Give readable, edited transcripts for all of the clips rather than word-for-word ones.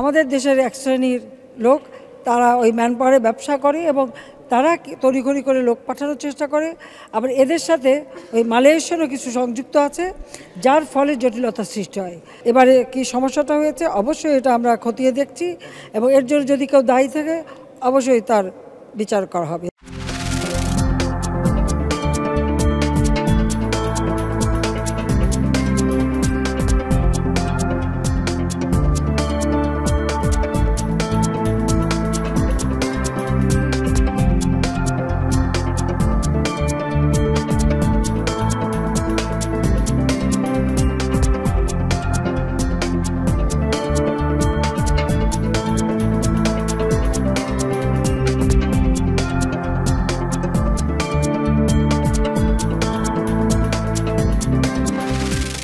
আমাদের দেশের এক শ্রেণীর লোক তারা ওই ম্যানপাওয়ারে ব্যবসা করে এবং তারা তড়িঘড়ি করে লোক পাঠানোর চেষ্টা করে। আবার এদের সাথে ওই মালয়েশিয়ারও কিছু সংযুক্ত আছে, যার ফলে জটিলতার সৃষ্টি হয়। এবারে কি সমস্যাটা হয়েছে অবশ্যই এটা আমরা খতিয়ে দেখছি এবং এর জন্য যদি কেউ দায়ী থাকে অবশ্যই তার বিচার করা হবে।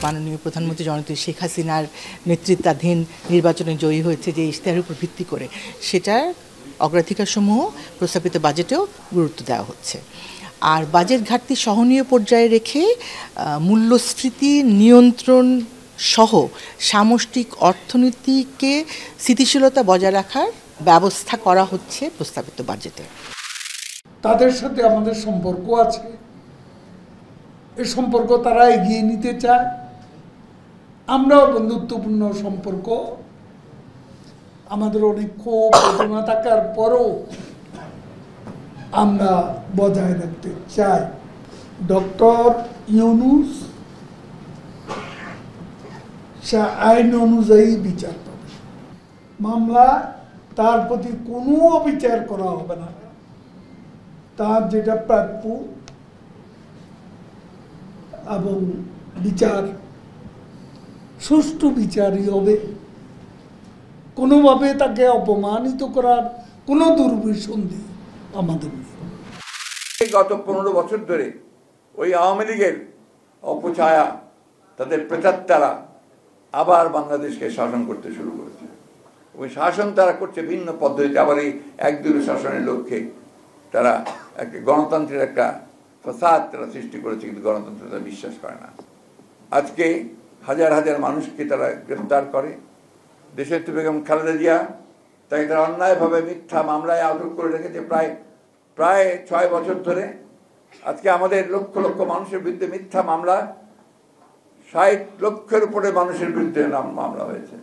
মাননীয় প্রধানমন্ত্রী জননেত্রী শেখ হাসিনার নেতৃত্বাধীন নির্বাচনে জয়ী হয়েছে যে ইশতেহারের উপর ভিত্তি করে, সেটার অগ্রাধিকারসমূহ প্রস্তাবিত বাজেটেও গুরুত্ব দেওয়া হচ্ছে। আর বাজেট ঘাটতি সহনীয় পর্যায়ে রেখে মূল্যস্ফীতি নিয়ন্ত্রণ সহ সামষ্টিক অর্থনীতিকে স্থিতিশীলতা বজায় রাখার ব্যবস্থা করা হচ্ছে প্রস্তাবিত বাজেটে। তাদের সাথে আমাদের সম্পর্ক আছে, এই সম্পর্ক তারা এগিয়ে নিতে চায়, আমরাও বন্ধুত্বপূর্ণ সম্পর্ক আমাদের অনেক ক্ষোভ বেদনা থাকার পরও আমরা বজায় রাখতে চাই। ডক্টর ইউনূস সে আইন অনুযায়ী বিচার পাবে, মামলা তার প্রতি কোনো অবিচার করা হবে না, তার যেটা প্রাপ্য এবং বিচার সুষ্ঠু বিচারই হবে। কোনোভাবে তাকে অপমানিত করার কোনো দুর্বিসন্ধি আমাদের নেই। গত 15 বছর ধরে ওই আওয়ামী লীগের অপছায়া, তাদের প্রেতাত্মারা আবার বাংলাদেশকে শাসন করতে শুরু করেছে। ওই শাসন তারা করছে ভিন্ন পদ্ধতিতে। আবার এই একদলীয় শাসনের লক্ষ্যে তারা একটা গণতন্ত্রের একটা ফাসাদ তারা সৃষ্টি করেছে, কিন্তু গণতন্ত্র তারা বিশ্বাস করে না। আজকে হাজার হাজার মানুষকে তারা গ্রেফতার করে। দেশের বেগম খালেদা জিয়া তাকে তারা অন্যায়ভাবে মিথ্যা মামলায় আটক করে রেখেছে প্রায় 6 বছর ধরে। আজকে আমাদের লক্ষ লক্ষ মানুষের বিরুদ্ধে মিথ্যা মামলা, 60 লক্ষের উপরে মানুষের বিরুদ্ধে মামলা হয়েছে।